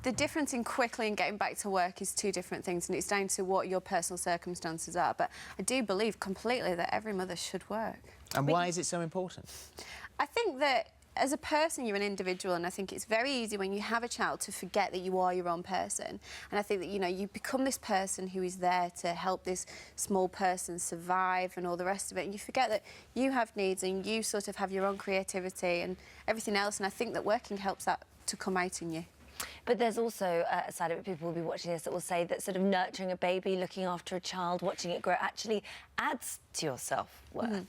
The difference in quickly and getting back to work is two different things, and it's down to what your personal circumstances are. But I do believe completely that every mother should work. And why is it so important? I think that as a person, you're an individual, and I think it's very easy when you have a child to forget that you are your own person. And I think that, you know, you become this person who is there to help this small person survive and all the rest of it, and you forget that you have needs and you sort of have your own creativity and everything else, and I think that working helps that to come out in you. But there's also a side of it, people will be watching this, that will say that sort of nurturing a baby, looking after a child, watching it grow, actually adds to your self-worth.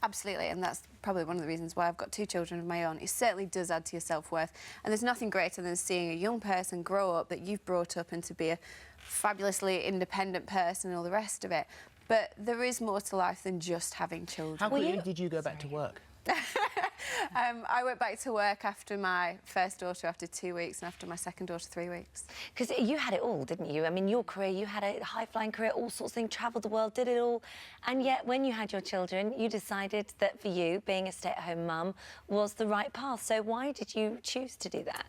Absolutely, and that's probably one of the reasons why I've got 2 children of my own. It certainly does add to your self-worth, and there's nothing greater than seeing a young person grow up that you've brought up and to be a fabulously independent person and all the rest of it. But there is more to life than just having children. How quickly did you go back to work? I went back to work after my first daughter after 2 weeks and after my second daughter 3 weeks. Because you had it all, didn't you? I mean, your career, you had a high-flying career, all sorts of things, travelled the world, did it all. And yet, when you had your children, you decided that for you, being a stay-at-home mum was the right path. So why did you choose to do that?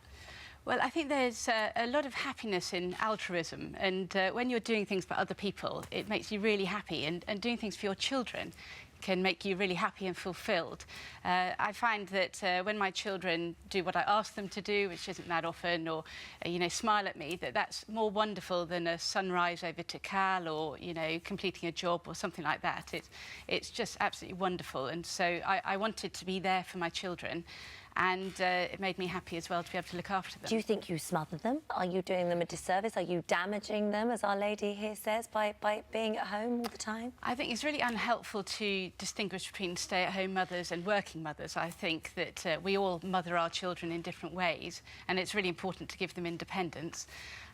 Well, I think there's a lot of happiness in altruism, and when you're doing things for other people, it makes you really happy, and doing things for your children can make you really happy and fulfilled. I find that when my children do what I ask them to do, which isn't that often, or you know, smile at me, that's more wonderful than a sunrise over to Cal, or you know, completing a job or something like that. It's just absolutely wonderful, and so I wanted to be there for my children. And it made me happy as well to be able to look after them. Do you think you smother them? Are you doing them a disservice? Are you damaging them, as Our Lady here says, by being at home all the time? I think it's really unhelpful to distinguish between stay-at-home mothers and working mothers. I think that we all mother our children in different ways, and it's really important to give them independence.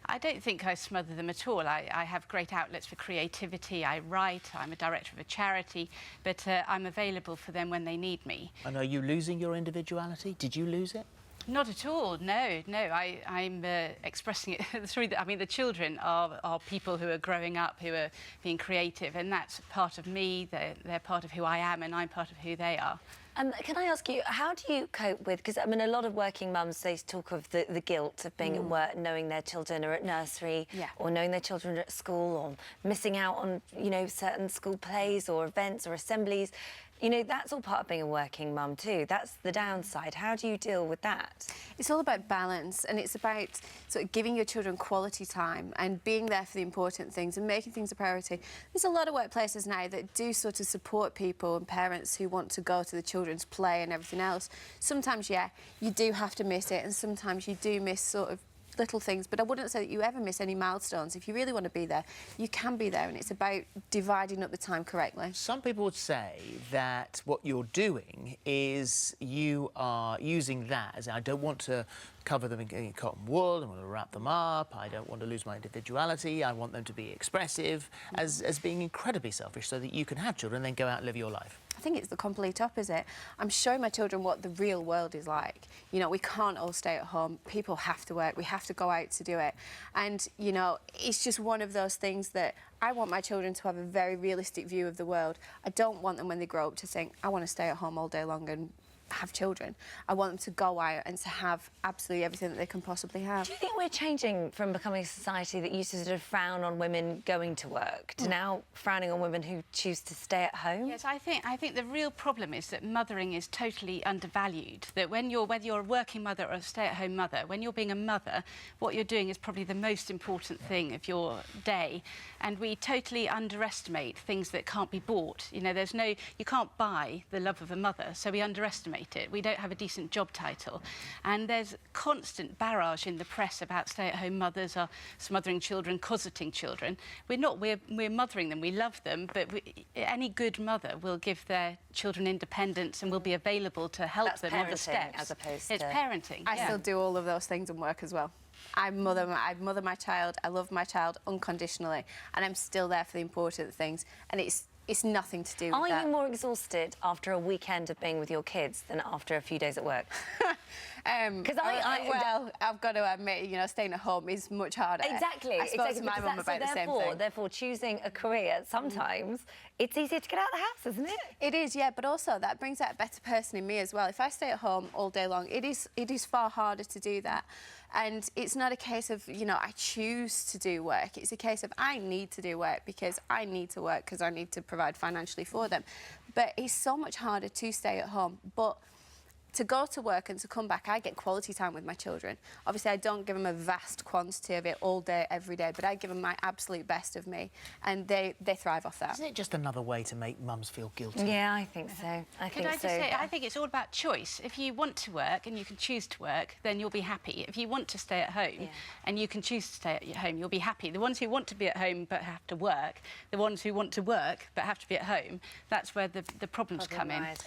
I don't think I smother them at all. I have great outlets for creativity. I write, I'm a director of a charity, but I'm available for them when they need me. And are you losing your individuality? Did you lose it? Not at all, no. I'm expressing it through I mean, the children are people who are growing up, who are being creative, and that's part of me. They're part of who I am, and I'm part of who they are. Can I ask you, how do you cope with, because I mean, a lot of working mums, they talk of the guilt of being at work, knowing their children are at nursery, or knowing their children are at school, or missing out on, you know, certain school plays or events or assemblies. You know, that's all part of being a working mum too. That's the downside. How do you deal with that? It's all about balance, and it's about sort of giving your children quality time and being there for the important things and making things a priority. There's a lot of workplaces now that do sort of support people and parents who want to go to the children's play and everything else. Sometimes, yeah, you do have to miss it, and sometimes you do miss sort of little things, but I wouldn't say that you ever miss any milestones. If you really want to be there, you can be there, and it's about dividing up the time correctly. Some people would say that what you're doing is you are using that as, I don't want to cover them in cotton wool, I want to wrap them up, I don't want to lose my individuality, I want them to be expressive, as being incredibly selfish, so that you can have children and then go out and live your life. I think it's the complete opposite. I'm showing my children what the real world is like. You know, we can't all stay at home. People have to work. We have to go out to do it. And, you know, it's just one of those things that I want my children to have a very realistic view of the world. I don't want them, when they grow up, to think, I want to stay at home all day long and have children. I want them to go out and to have absolutely everything that they can possibly have. Do you think we're changing from becoming a society that used to sort of frown on women going to work to now frowning on women who choose to stay at home? Yes, I think the real problem is that mothering is totally undervalued. That whether you're a working mother or a stay-at-home mother, when you're being a mother, what you're doing is probably the most important thing of your day. And we totally underestimate things that can't be bought. You know, you can't buy the love of a mother, so we underestimate it. We don't have a decent job title. And there's constant barrage in the press about stay-at-home mothers are smothering children, cosseting children. We're mothering them, we love them, but any good mother will give their children independence and will be available to help them on the steps. As opposed it's to... parenting. I still do all of those things and work as well. I mother my child, I love my child unconditionally, and I'm still there for the important things, and it's nothing to do with that. Are you more exhausted after a weekend of being with your kids than after a few days at work? Well, I've got to admit, you know, staying at home is much harder. Exactly. I spoke to my mum about the same thing. Therefore, choosing a career, sometimes it's easier to get out of the house, isn't it? It is, yeah, but also that brings out a better person in me as well. If I stay at home all day long, it is far harder to do that. And it's not a case of, you know, I choose to do work. It's a case of I need to do work because I need to work because I need to provide financially for them. But it's so much harder to stay at home. But to go to work and to come back, I get quality time with my children. Obviously, I don't give them a vast quantity of it all day, every day, but I give them my absolute best of me, and they thrive off that. Isn't it just another way to make mums feel guilty? Yeah, I think so. I think it's all about choice. If you want to work and you can choose to work, then you'll be happy. If you want to stay at home and you can choose to stay at home, you'll be happy. The ones who want to be at home but have to work, the ones who want to work but have to be at home, that's where the problems come in. Right.